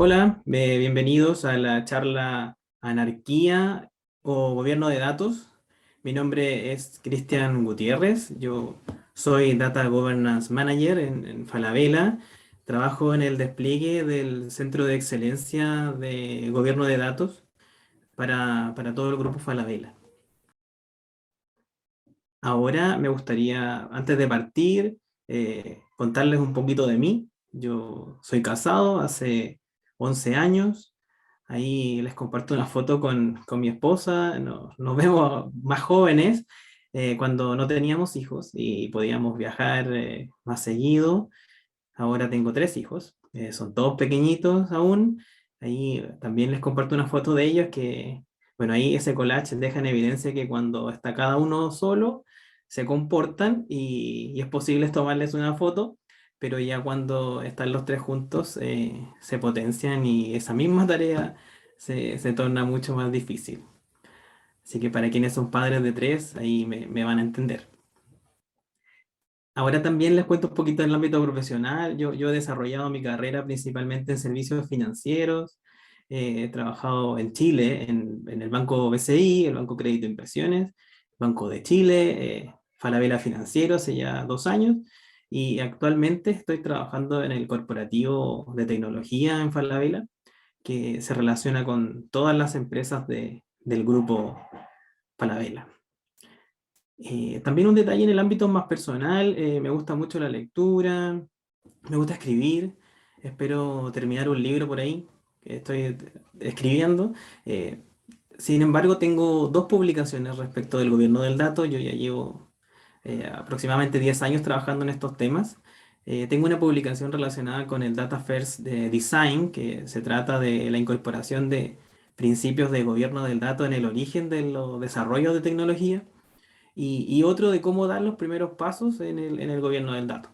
Hola, bienvenidos a la charla Anarquía o Gobierno de Datos. Mi nombre es Cristian Gutiérrez, yo soy Data Governance Manager en Falabella. Trabajo en el despliegue del Centro de Excelencia de Gobierno de Datos para todo el grupo Falabella. Ahora me gustaría, antes de partir, contarles un poquito de mí. Yo soy casado hace 11 años. Ahí les comparto una foto con mi esposa. Nos vemos más jóvenes cuando no teníamos hijos y podíamos viajar más seguido. Ahora tengo tres hijos. Son todos pequeñitos aún. Ahí también les comparto una foto de ellos que, bueno, ahí ese collage deja en evidencia que cuando está cada uno solo, se comportan y es posible tomarles una foto, pero ya cuando están los tres juntos, se potencian y esa misma tarea se torna mucho más difícil. Así que para quienes son padres de tres, ahí me van a entender. Ahora también les cuento un poquito en el ámbito profesional. Yo he desarrollado mi carrera principalmente en servicios financieros. He trabajado en Chile, en el Banco BCI, el Banco Crédito e Inversiones, Banco de Chile, Falabella Financiero hace ya 2 años. Y actualmente estoy trabajando en el corporativo de tecnología en Falabella, que se relaciona con todas las empresas del grupo Falabella. También un detalle en el ámbito más personal, me gusta mucho la lectura, me gusta escribir, espero terminar un libro por ahí que estoy escribiendo. Eh, Sin embargo, tengo dos publicaciones respecto del gobierno del dato, yo ya llevo aproximadamente 10 años trabajando en estos temas. Tengo una publicación relacionada con el Data First de Design, que se trata de la incorporación de principios de gobierno del dato en el origen de los desarrollos de tecnología y otro de cómo dar los primeros pasos en el gobierno del dato.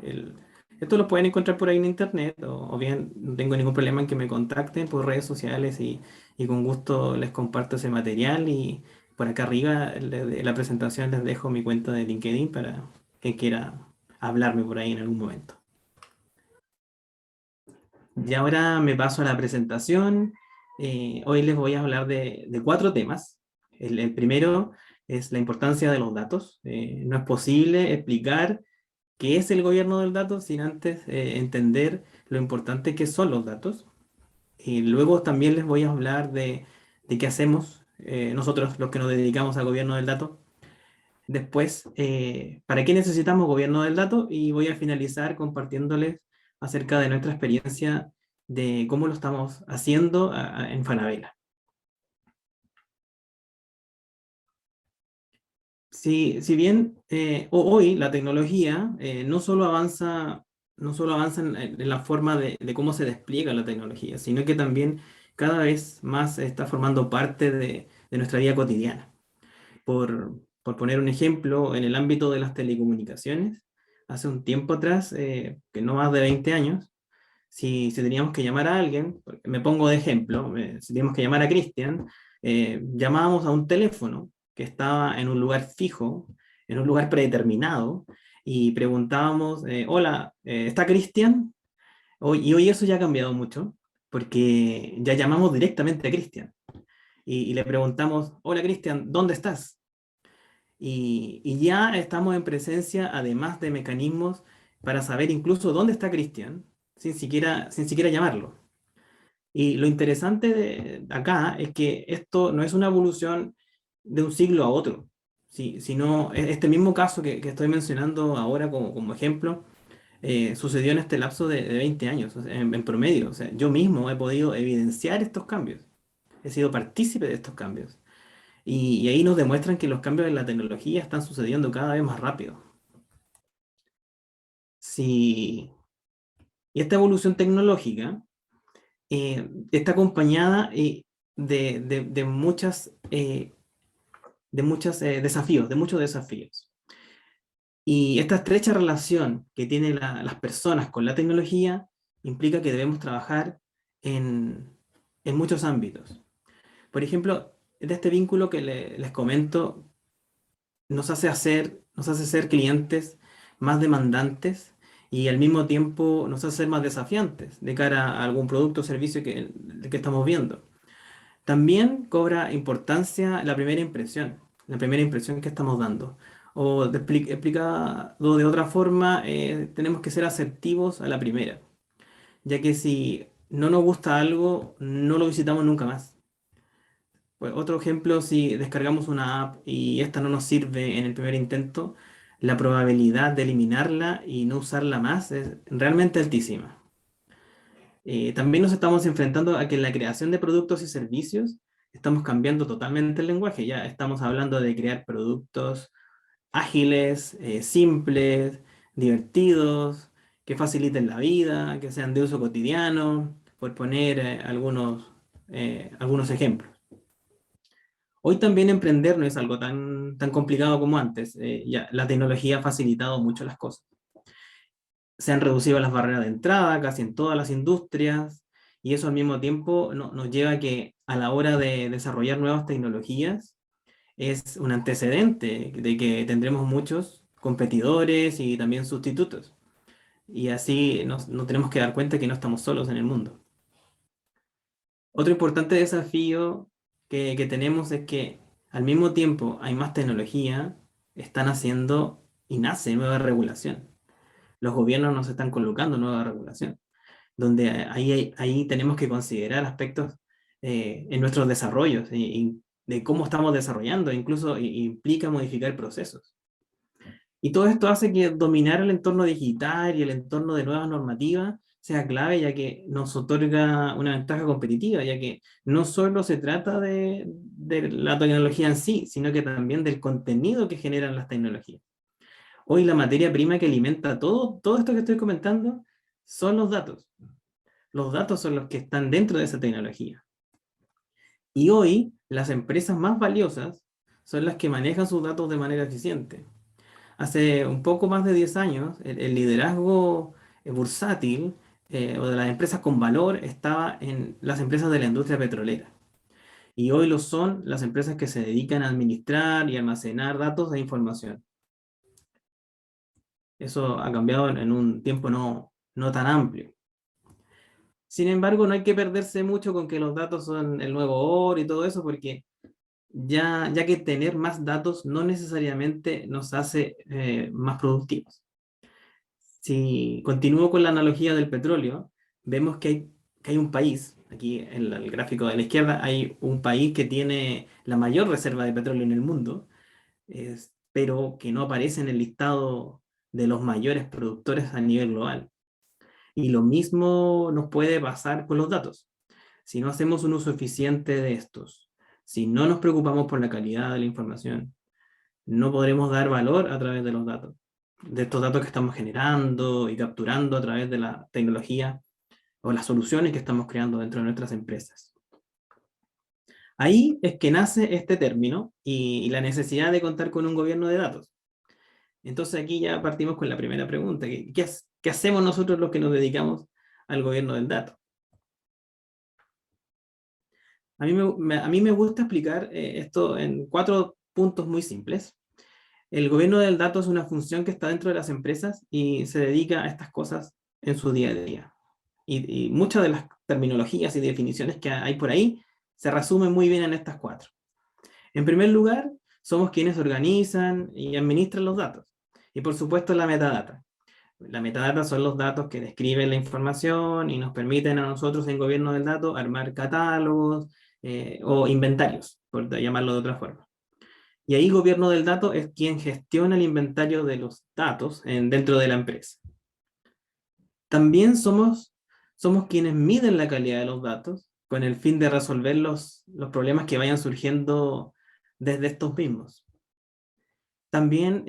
El- Esto lo pueden encontrar por ahí en internet o bien no tengo ningún problema en que me contacten por redes sociales y con gusto les comparto ese material y por acá arriba de la presentación les dejo mi cuenta de LinkedIn para quien quiera hablarme por ahí en algún momento. Y ahora me paso a la presentación. Hoy les voy a hablar de cuatro temas. El primero es la importancia de los datos. No es posible explicar qué es el gobierno del dato sin antes entender lo importante que son los datos. Y luego también les voy a hablar de qué hacemos nosotros los que nos dedicamos al gobierno del dato. Después, ¿para qué necesitamos gobierno del dato? Y voy a finalizar compartiéndoles acerca de nuestra experiencia de cómo lo estamos haciendo en Falabella. Si bien hoy la tecnología no solo avanza en la forma de cómo se despliega la tecnología, sino que también cada vez más está formando parte de nuestra vida cotidiana. Por poner un ejemplo, en el ámbito de las telecomunicaciones, hace un tiempo atrás, que no más de 20 años, si teníamos que llamar a alguien, me pongo de ejemplo, si teníamos que llamar a Cristian, llamábamos a un teléfono que estaba en un lugar fijo, en un lugar predeterminado, y preguntábamos, hola, ¿está Cristian? Y hoy eso ya ha cambiado mucho, porque ya llamamos directamente a Cristian y le preguntamos, hola Cristian, ¿dónde estás? Y ya estamos en presencia, además de mecanismos para saber incluso dónde está Cristian, sin siquiera llamarlo. Y lo interesante de acá es que esto no es una evolución de un siglo a otro, sino este mismo caso que estoy mencionando ahora como ejemplo, sucedió en este lapso de 20 años, o sea, en promedio. O sea, yo mismo he podido evidenciar estos cambios, he sido partícipe de estos cambios. Y ahí nos demuestran que los cambios en la tecnología están sucediendo cada vez más rápido. Sí, y esta evolución tecnológica está acompañada de desafíos, de muchos desafíos. Y esta estrecha relación que tienen las personas con la tecnología implica que debemos trabajar en, en muchos ámbitos. Por ejemplo, de este vínculo que les comento, nos hace ser clientes más demandantes y al mismo tiempo nos hace ser más desafiantes de cara a algún producto o servicio que estamos viendo. También cobra importancia la primera impresión que estamos dando. O explicado de otra forma, tenemos que ser asertivos a la primera, ya que si no nos gusta algo, no lo visitamos nunca más. Pues otro ejemplo, si descargamos una app y esta no nos sirve en el primer intento, la probabilidad de eliminarla y no usarla más es realmente altísima. También nos estamos enfrentando a que en la creación de productos y servicios estamos cambiando totalmente el lenguaje. Ya estamos hablando de crear productos ágiles, simples, divertidos, que faciliten la vida, que sean de uso cotidiano, por poner algunos ejemplos. Hoy también emprender no es algo tan complicado como antes. Ya, la tecnología ha facilitado mucho las cosas. Se han reducido las barreras de entrada casi en todas las industrias, y eso al mismo tiempo nos lleva a que a la hora de desarrollar nuevas tecnologías es un antecedente de que tendremos muchos competidores y también sustitutos. Y así nos tenemos que dar cuenta que no estamos solos en el mundo. Otro importante desafío que tenemos es que al mismo tiempo hay más tecnología, están haciendo y nace nueva regulación. Los gobiernos nos están colocando nueva regulación, donde ahí tenemos que considerar aspectos en nuestros desarrollos y de cómo estamos desarrollando, incluso implica modificar procesos. Y todo esto hace que dominar el entorno digital y el entorno de nuevas normativas sea clave, ya que nos otorga una ventaja competitiva, ya que no solo se trata de la tecnología en sí, sino que también del contenido que generan las tecnologías. Hoy la materia prima que alimenta todo esto que estoy comentando son los datos. Los datos son los que están dentro de esa tecnología. Y hoy las empresas más valiosas son las que manejan sus datos de manera eficiente. Hace un poco más de 10 años, el liderazgo bursátil o de las empresas con valor estaba en las empresas de la industria petrolera. Y hoy lo son las empresas que se dedican a administrar y almacenar datos e información. Eso ha cambiado en un tiempo no tan amplio. Sin embargo, no hay que perderse mucho con que los datos son el nuevo oro y todo eso, porque ya que tener más datos no necesariamente nos hace más productivos. Si continúo con la analogía del petróleo, vemos que hay un país, aquí en el gráfico de la izquierda, hay un país que tiene la mayor reserva de petróleo en el mundo, pero que no aparece en el listado de los mayores productores a nivel global. Y lo mismo nos puede pasar con los datos. Si no hacemos un uso eficiente de estos, si no nos preocupamos por la calidad de la información, no podremos dar valor a través de los datos, de estos datos que estamos generando y capturando a través de la tecnología o las soluciones que estamos creando dentro de nuestras empresas. Ahí es que nace este término y la necesidad de contar con un gobierno de datos. Entonces aquí ya partimos con la primera pregunta. ¿Qué hacemos nosotros los que nos dedicamos al gobierno del dato? A mí me gusta explicar esto en 4 puntos muy simples. El gobierno del dato es una función que está dentro de las empresas y se dedica a estas cosas en su día a día. Y muchas de las terminologías y definiciones que hay por ahí se resumen muy bien en estas 4. En primer lugar, somos quienes organizan y administran los datos. Y por supuesto la metadata. La metadata son los datos que describen la información y nos permiten a nosotros en gobierno del dato armar catálogos o inventarios, por llamarlo de otra forma. Y ahí gobierno del dato es quien gestiona el inventario de los datos dentro de la empresa. También somos quienes miden la calidad de los datos con el fin de resolver los problemas que vayan surgiendo desde estos mismos. También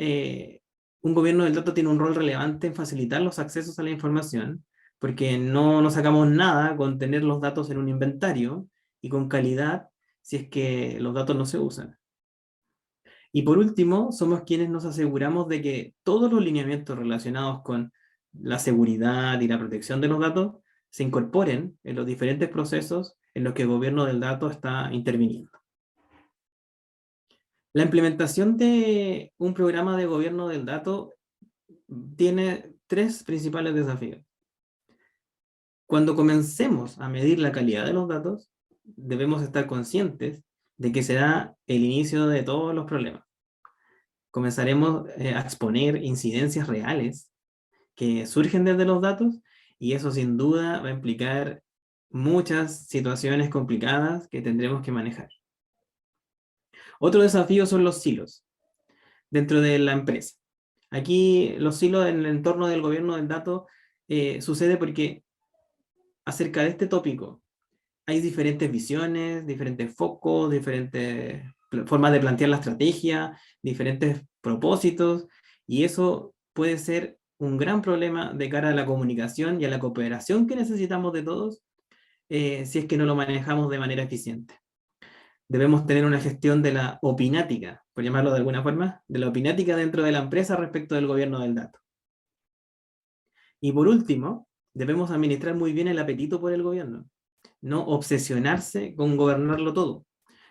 un gobierno del dato tiene un rol relevante en facilitar los accesos a la información, porque no sacamos nada con tener los datos en un inventario y con calidad si es que los datos no se usan. Y por último, somos quienes nos aseguramos de que todos los lineamientos relacionados con la seguridad y la protección de los datos se incorporen en los diferentes procesos en los que el gobierno del dato está interviniendo. La implementación de un programa de gobierno del dato tres principales desafíos. Cuando comencemos a medir la calidad de los datos, debemos estar conscientes de que será el inicio de todos los problemas. Comenzaremos a exponer incidencias reales que surgen desde los datos, y eso sin duda va a implicar muchas situaciones complicadas que tendremos que manejar. Otro desafío son los silos dentro de la empresa. Aquí los silos en el entorno del gobierno del dato sucede porque acerca de este tópico hay diferentes visiones, diferentes focos, diferentes formas de plantear la estrategia, diferentes propósitos, y eso puede ser un gran problema de cara a la comunicación y a la cooperación que necesitamos de todos, si es que no lo manejamos de manera eficiente. Debemos tener una gestión de la opinática, por llamarlo de alguna forma, de la opinática dentro de la empresa respecto del gobierno del dato. Y por último, debemos administrar muy bien el apetito por el gobierno, no obsesionarse con gobernarlo todo,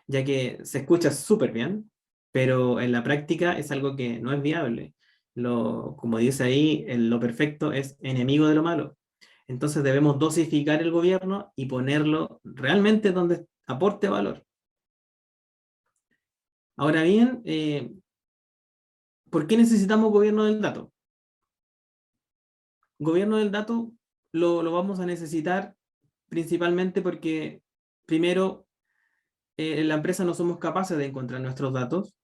ya que se escucha súper bien, pero en la práctica es algo que no es viable. Como dice ahí, lo perfecto es enemigo de lo malo. Entonces debemos dosificar el gobierno y ponerlo realmente donde aporte valor. Ahora bien, ¿por qué necesitamos gobierno del dato? Gobierno del dato lo vamos a necesitar principalmente porque, primero, en la empresa no somos capaces de encontrar nuestros datos,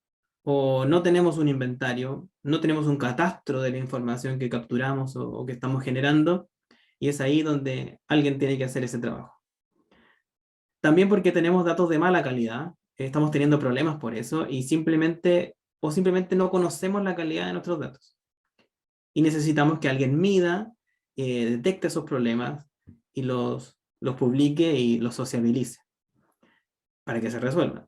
o no tenemos un inventario, no tenemos un catastro de la información que capturamos o que estamos generando, y es ahí donde alguien tiene que hacer ese trabajo. También porque tenemos datos de mala calidad, estamos teniendo problemas por eso, y simplemente no conocemos la calidad de nuestros datos. Y necesitamos que alguien mida, detecte esos problemas y los publique y los sociabilice para que se resuelvan.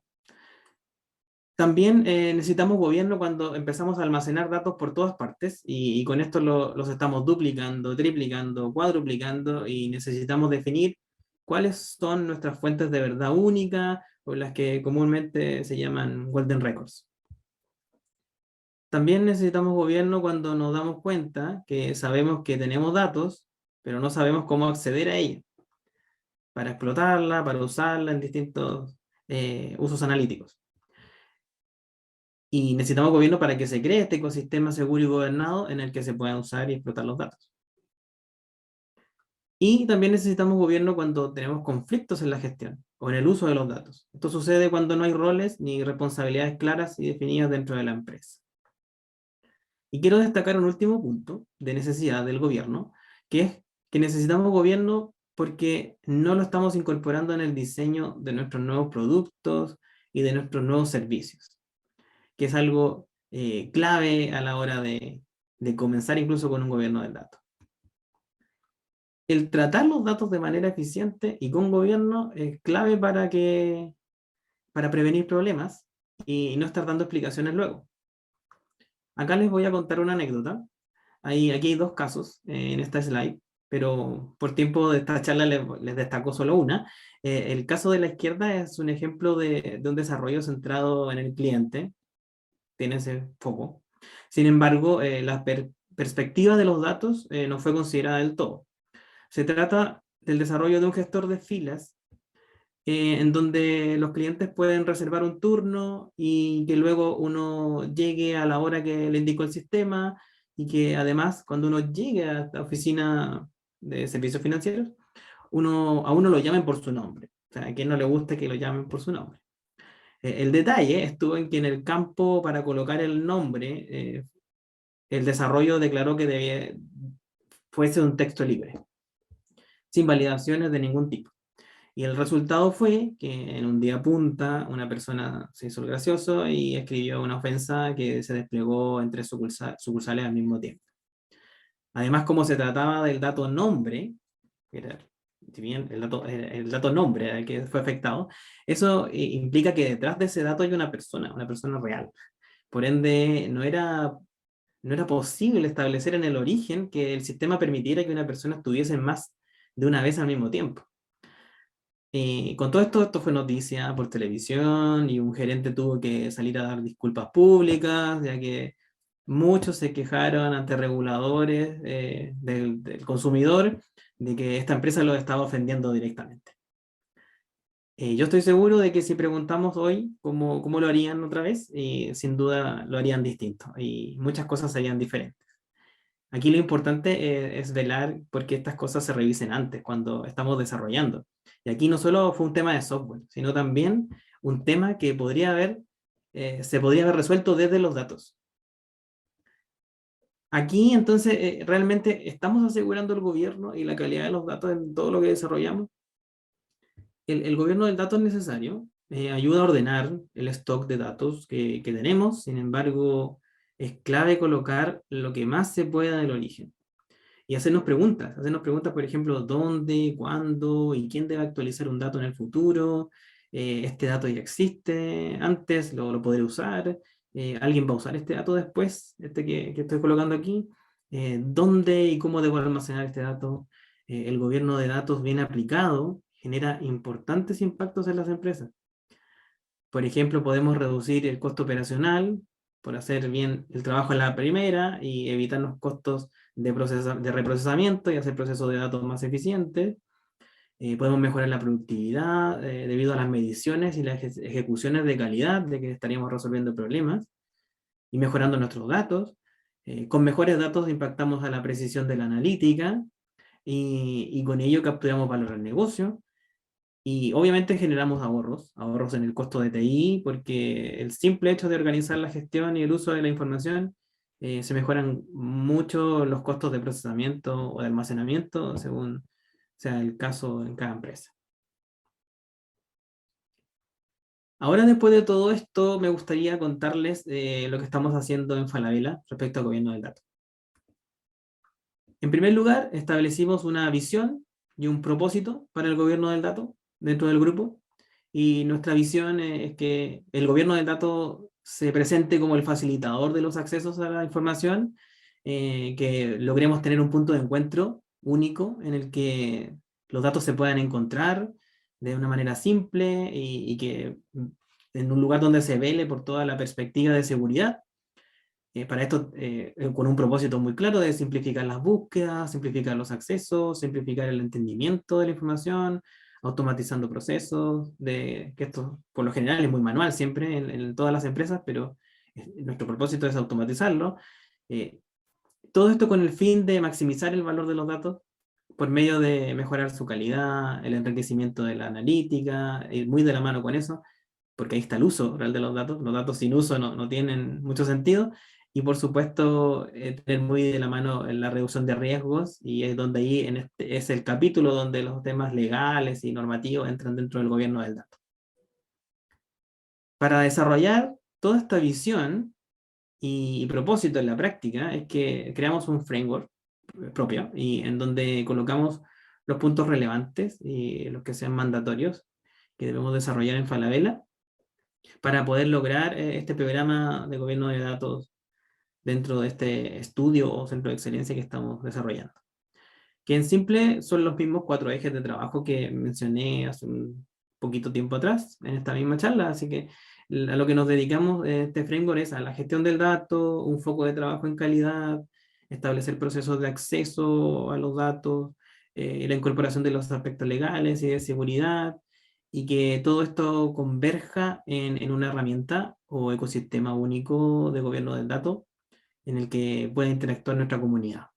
También necesitamos gobierno cuando empezamos a almacenar datos por todas partes, y con esto los estamos duplicando, triplicando, cuadruplicando, y necesitamos definir cuáles son nuestras fuentes de verdad única, o las que comúnmente se llaman Golden Records. También necesitamos gobierno cuando nos damos cuenta que sabemos que tenemos datos, pero no sabemos cómo acceder a ella, para explotarla, para usarla en distintos usos analíticos. Y necesitamos gobierno para que se cree este ecosistema seguro y gobernado en el que se puedan usar y explotar los datos. Y también necesitamos gobierno cuando tenemos conflictos en la gestión o en el uso de los datos. Esto sucede cuando no hay roles ni responsabilidades claras y definidas dentro de la empresa. Y quiero destacar un último punto de necesidad del gobierno, que es que necesitamos gobierno porque no lo estamos incorporando en el diseño de nuestros nuevos productos y de nuestros nuevos servicios, que es algo clave a la hora de comenzar incluso con un gobierno del dato. El tratar los datos de manera eficiente y con gobierno es clave para prevenir problemas y no estar dando explicaciones luego. Acá les voy a contar una anécdota. Aquí hay dos casos en esta slide, pero por tiempo de esta charla les destaco solo una. El caso de la izquierda es un ejemplo de un desarrollo centrado en el cliente, tiene ese foco. Sin embargo, la perspectiva de los datos no fue considerada del todo. Se trata del desarrollo de un gestor de filas en donde los clientes pueden reservar un turno y que luego uno llegue a la hora que le indicó el sistema, y que además cuando uno llegue a la oficina de servicios financieros, a uno lo llamen por su nombre. O sea, a quien no le gusta que lo llamen por su nombre. El detalle estuvo en que en el campo para colocar el nombre, el desarrollo declaró que fuese un texto libre, sin validaciones de ningún tipo. Y el resultado fue que en un día punta una persona se hizo el gracioso y escribió una ofensa que se desplegó en tres sucursales al mismo tiempo. Además, como se trataba del dato nombre, que era, si bien el dato nombre era el que fue afectado, eso implica que detrás de ese dato hay una persona real. Por ende, no era posible establecer en el origen que el sistema permitiera que una persona estuviese más de una vez al mismo tiempo. Con todo esto fue noticia por televisión y un gerente tuvo que salir a dar disculpas públicas, ya que Muchos se quejaron ante reguladores del consumidor de que esta empresa los estaba ofendiendo directamente. Yo estoy seguro de que si preguntamos hoy cómo lo harían otra vez, sin duda lo harían distinto y muchas cosas serían diferentes. Aquí lo importante es velar porque estas cosas se revisen antes, cuando estamos desarrollando. Y aquí no solo fue un tema de software, sino también un tema que se podría haber resuelto desde los datos. Aquí entonces realmente estamos asegurando el gobierno y la calidad de los datos en todo lo que desarrollamos. El gobierno del dato es necesario, ayuda a ordenar el stock de datos que tenemos, sin embargo, es clave colocar lo que más se pueda del origen. Y hacernos preguntas, por ejemplo, dónde, cuándo y quién debe actualizar un dato en el futuro. Este dato ya existe antes, lo podré usar. ¿Alguien va a usar este dato después, este que estoy colocando aquí? ¿Dónde y cómo debo almacenar este dato? El gobierno de datos bien aplicado genera importantes impactos en las empresas. Por ejemplo, podemos reducir el costo operacional por hacer bien el trabajo en la primera y evitar los costos de reprocesamiento y hacer procesos de datos más eficientes. Podemos mejorar la productividad debido a las mediciones y las ejecuciones de calidad de que estaríamos resolviendo problemas y mejorando nuestros datos. Con mejores datos impactamos a la precisión de la analítica y con ello capturamos valor al negocio. Y obviamente generamos ahorros en el costo de TI, porque el simple hecho de organizar la gestión y el uso de la información, se mejoran mucho los costos de procesamiento o de almacenamiento, según sea el caso en cada empresa. Ahora, después de todo esto, me gustaría contarles lo que estamos haciendo en Falabella respecto al gobierno del dato. En primer lugar, establecimos una visión y un propósito para el gobierno del dato dentro del grupo. Y nuestra visión es que el gobierno del dato se presente como el facilitador de los accesos a la información, que logremos tener un punto de encuentro único en el que los datos se puedan encontrar de una manera simple y que en un lugar donde se vele por toda la perspectiva de seguridad. Para esto, con un propósito muy claro de simplificar las búsquedas, simplificar los accesos, simplificar el entendimiento de la información, automatizando procesos, que esto por lo general es muy manual siempre en todas las empresas, pero nuestro propósito es automatizarlo. Eh, Todo esto con el fin de maximizar el valor de los datos por medio de mejorar su calidad, el enriquecimiento de la analítica, ir muy de la mano con eso, porque ahí está el uso real de los datos sin uso no tienen mucho sentido, y por supuesto tener muy de la mano en la reducción de riesgos, y es donde ahí es el capítulo donde los temas legales y normativos entran dentro del gobierno del dato. Para desarrollar toda esta visión y propósito en la práctica es que creamos un framework propio y en donde colocamos los puntos relevantes y los que sean mandatorios que debemos desarrollar en Falabella para poder lograr este programa de gobierno de datos dentro de este estudio o centro de excelencia que estamos desarrollando. Que en simple son los mismos 4 ejes de trabajo que mencioné hace un poquito tiempo atrás en esta misma charla, así que a lo que nos dedicamos este framework es a la gestión del dato, un foco de trabajo en calidad, establecer procesos de acceso a los datos, la incorporación de los aspectos legales y de seguridad, y que todo esto converja en una herramienta o ecosistema único de gobierno del dato en el que pueda interactuar nuestra comunidad.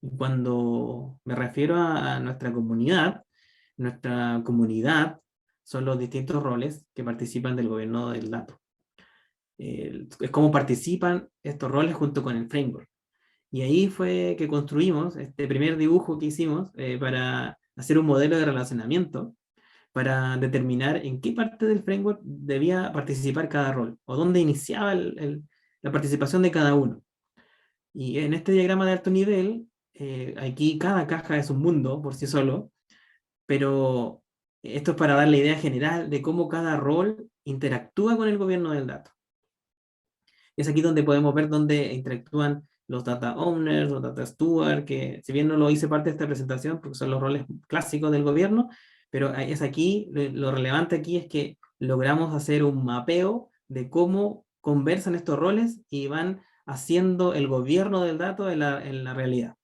Y cuando me refiero a nuestra comunidad son los distintos roles que participan del gobierno del dato. Es cómo participan estos roles junto con el framework. Y ahí fue que construimos este primer dibujo que hicimos para hacer un modelo de relacionamiento, para determinar en qué parte del framework debía participar cada rol, o dónde iniciaba la participación de cada uno. Y en este diagrama de alto nivel, aquí cada caja es un mundo por sí solo, pero esto es para dar la idea general de cómo cada rol interactúa con el gobierno del dato. Es aquí donde podemos ver dónde interactúan los data owners, los data stewards, que si bien no lo hice parte de esta presentación, porque son los roles clásicos del gobierno, pero es aquí, lo relevante aquí es que logramos hacer un mapeo de cómo conversan estos roles y van haciendo el gobierno del dato en la realidad.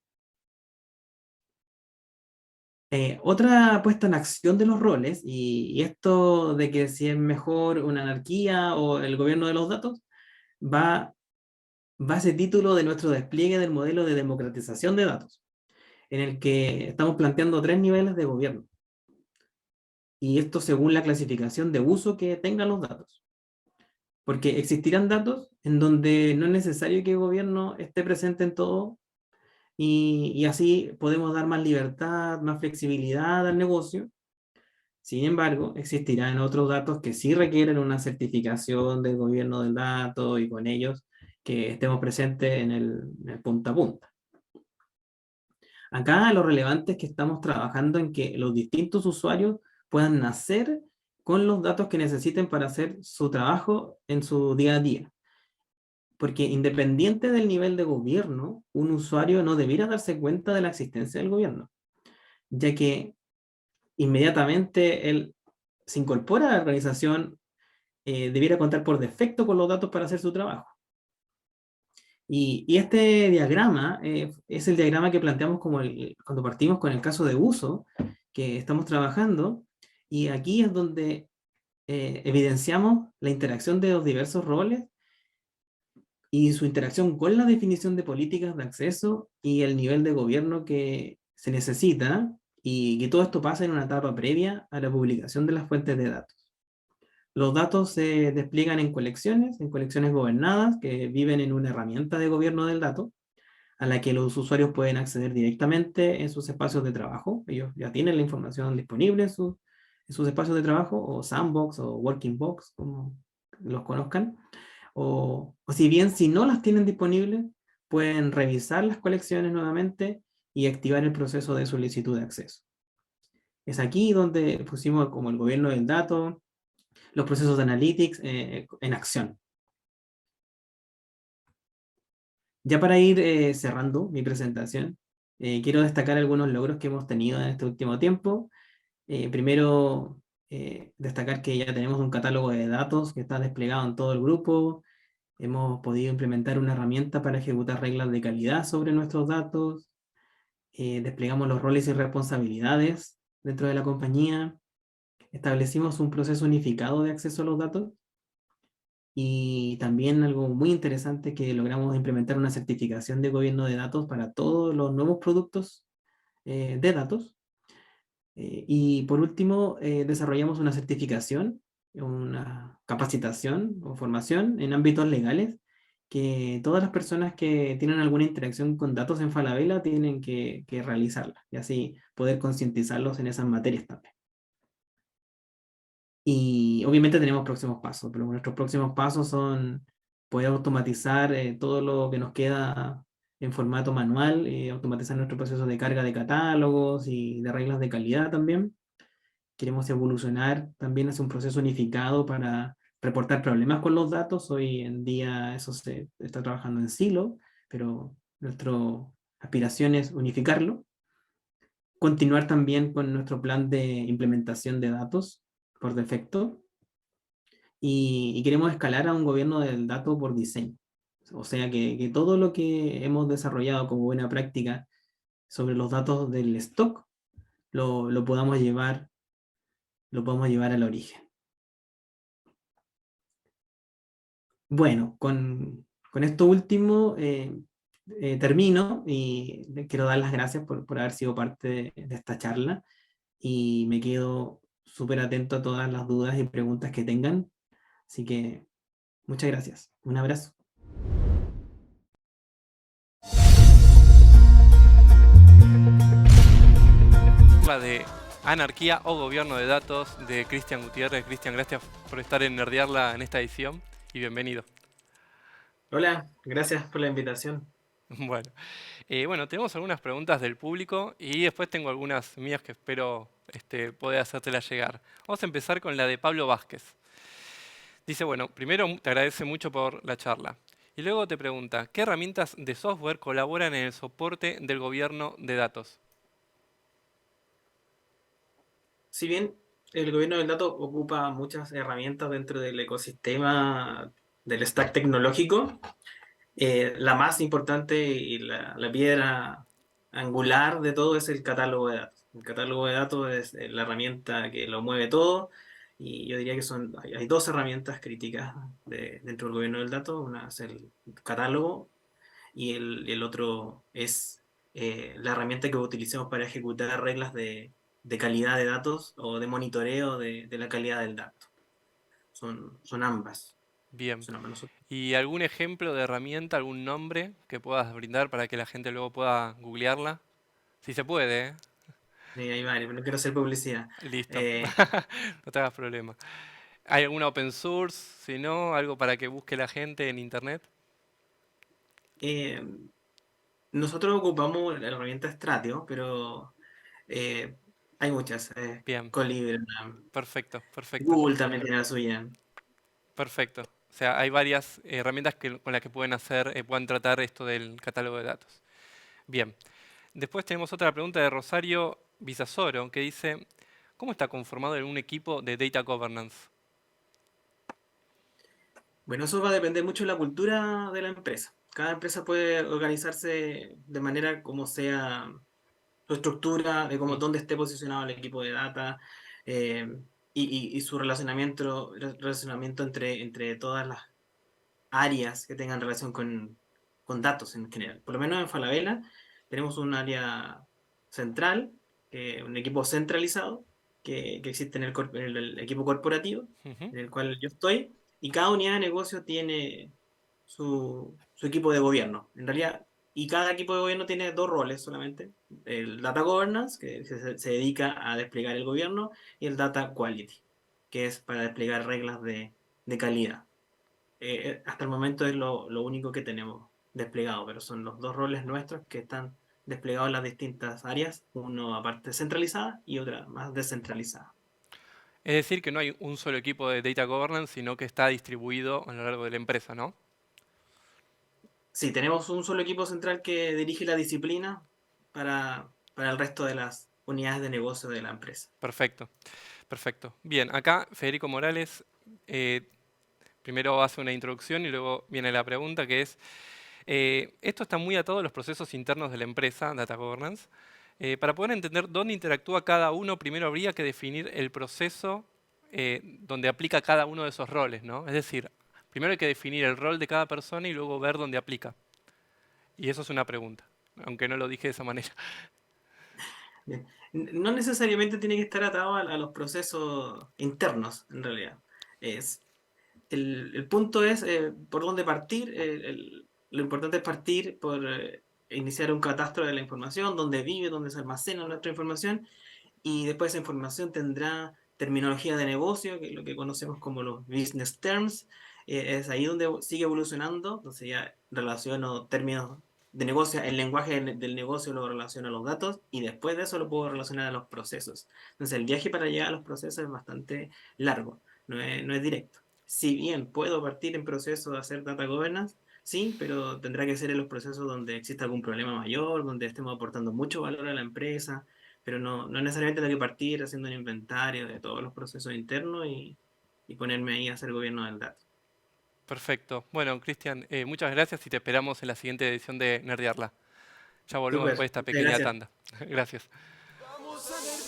Otra puesta en acción de los roles, y esto de que si es mejor una anarquía o el gobierno de los datos, va, va a ese título de nuestro despliegue del modelo de democratización de datos, en el que estamos planteando 3 niveles de gobierno, y esto según la clasificación de uso que tengan los datos. Porque existirán datos en donde no es necesario que el gobierno esté presente en todo, y así podemos dar más libertad, más flexibilidad al negocio. Sin embargo, existirán otros datos que sí requieren una certificación del gobierno del dato y con ellos que estemos presentes en el punta a punta. Acá lo relevante es que estamos trabajando en que los distintos usuarios puedan nacer con los datos que necesiten para hacer su trabajo en su día a día. Porque independiente del nivel de gobierno, un usuario no debiera darse cuenta de la existencia del gobierno, ya que inmediatamente él se incorpora a la organización, debiera contar por defecto con los datos para hacer su trabajo. Y este diagrama es el diagrama que planteamos como cuando partimos con el caso de uso que estamos trabajando, y aquí es donde evidenciamos la interacción de los diversos roles y su interacción con la definición de políticas de acceso y el nivel de gobierno que se necesita, y que todo esto pasa en una etapa previa a la publicación de las fuentes de datos. Los datos se despliegan en colecciones gobernadas que viven en una herramienta de gobierno del dato, a la que los usuarios pueden acceder directamente en sus espacios de trabajo. Ellos ya tienen la información disponible en sus espacios de trabajo, o sandbox, o working box, como los conozcan. O si bien si no las tienen disponibles, pueden revisar las colecciones nuevamente y activar el proceso de solicitud de acceso. Es aquí donde pusimos como el gobierno del dato, los procesos de analytics en acción. Ya para ir cerrando mi presentación, quiero destacar algunos logros que hemos tenido en este último tiempo. Primero, destacar que ya tenemos un catálogo de datos que está desplegado en todo el grupo. Hemos podido implementar una herramienta para ejecutar reglas de calidad sobre nuestros datos. Desplegamos los roles y responsabilidades dentro de la compañía. Establecimos un proceso unificado de acceso a los datos. Y también algo muy interesante, que logramos implementar una certificación de gobierno de datos para todos los nuevos productos de datos. Y por último, desarrollamos una certificación, una capacitación o formación en ámbitos legales, que todas las personas que tienen alguna interacción con datos en Falabella tienen que realizarla, y así poder concientizarlos en esas materias también. Y obviamente tenemos próximos pasos, pero nuestros próximos pasos son poder automatizar todo lo que nos queda en formato manual, automatizar nuestro proceso de carga de catálogos y de reglas de calidad también. Queremos evolucionar también hacia un proceso unificado para reportar problemas con los datos. Hoy en día eso se está trabajando en silo, pero nuestra aspiración es unificarlo. Continuar también con nuestro plan de implementación de datos por defecto, y queremos escalar a un gobierno del dato por diseño. O sea, que todo lo que hemos desarrollado como buena práctica sobre los datos del stock lo podamos llevar, al origen. Bueno, con esto último termino, y les quiero dar las gracias por haber sido parte de esta charla, y me quedo súper atento a todas las dudas y preguntas que tengan. Así que muchas gracias. Un abrazo. La de Anarquía o Gobierno de Datos de Cristian Gutiérrez. Cristian, gracias por estar en Nerdearla en esta edición y bienvenido. Hola, gracias por la invitación. Bueno, bueno, tenemos algunas preguntas del público y después tengo algunas mías que espero poder hacértelas llegar. Vamos a empezar con la de Pablo Vázquez. Dice, bueno, primero te agradece mucho por la charla. Y luego te pregunta, ¿qué herramientas de software colaboran en el soporte del gobierno de datos? Si bien el gobierno del dato ocupa muchas herramientas dentro del ecosistema del stack tecnológico, La más importante y la piedra angular de todo es el catálogo de datos. El catálogo de datos es la herramienta que lo mueve todo y yo diría que hay dos herramientas críticas dentro del gobierno del dato. Una es el catálogo y el otro es la herramienta que utilicemos para ejecutar reglas de calidad de datos o de monitoreo de la calidad del dato. Son ambas. Bien. Son ambas. ¿Y algún ejemplo de herramienta, algún nombre que puedas brindar para que la gente luego pueda googlearla? Si se puede, ¿eh? Sí, hay varios, pero no quiero hacer publicidad. Listo. Eh, No te hagas problema. ¿Hay alguna open source? Si no, algo para que busque la gente en internet. eh, Nosotros ocupamos la herramienta Stratio, pero eh, hay muchas. Bien, Colibra, perfecto, perfecto, Google también tiene la suya. perfecto. O sea, hay varias herramientas con las que pueden hacer, puedan tratar esto del catálogo de datos. Bien. Después tenemos otra pregunta de Rosario Bizasoro que dice, ¿cómo está conformado un equipo de data governance? Bueno, eso va a depender mucho de la cultura de la empresa. Cada empresa puede organizarse de manera como sea su estructura, de cómo, Mm, dónde esté posicionado el equipo de data eh, y su relacionamiento entre todas las áreas que tengan relación con datos en general. Por lo menos en Falabella tenemos un área central, un equipo centralizado que existe en el equipo corporativo, ujú. en el cual yo estoy, y cada unidad de negocio tiene su equipo de gobierno. En realidad, y cada equipo de gobierno tiene dos roles solamente. El Data Governance, que se dedica a desplegar el gobierno, y el Data Quality, que es para desplegar reglas de calidad. Hasta el momento es lo único que tenemos desplegado, pero son los dos roles nuestros que están desplegados en las distintas áreas, uno aparte centralizada y otra más descentralizada. Es decir, que no hay un solo equipo de data governance, sino que está distribuido a lo largo de la empresa, ¿no? Sí, tenemos un solo equipo central que dirige la disciplina para el resto de las unidades de negocio de la empresa. Perfecto, perfecto. Bien, acá Federico Morales primero hace una introducción y luego viene la pregunta que es, esto está muy atado a los procesos internos de la empresa, Data Governance. Para poder entender dónde interactúa cada uno, primero habría que definir el proceso donde aplica cada uno de esos roles, ¿no? Es decir, primero hay que definir el rol de cada persona y luego ver dónde aplica. Y eso es una pregunta, aunque no lo dije de esa manera. Bien. No necesariamente tiene que estar atado a los procesos internos, en realidad. Es, el punto es por dónde partir. Lo importante es partir por iniciar un catastro de la información, dónde vive, dónde se almacena nuestra información, y después esa información tendrá terminología de negocio, que es lo que conocemos como los business terms. Es ahí donde sigue evolucionando, entonces ya relaciono términos de negocio, el lenguaje del negocio lo relaciono a los datos y después de eso lo puedo relacionar a los procesos. Entonces el viaje para llegar a los procesos es bastante largo, no es directo. Si bien puedo partir en proceso de hacer data governance, sí, pero tendrá que ser en los procesos donde exista algún problema mayor, donde estemos aportando mucho valor a la empresa, pero no necesariamente tengo que partir haciendo un inventario de todos los procesos internos y ponerme ahí a hacer gobierno del dato. Perfecto. Bueno, Cristian, muchas gracias y te esperamos en la siguiente edición de Nerdearla. Ya volvemos después de Súper, esta muchas pequeña gracias. tanda. Gracias.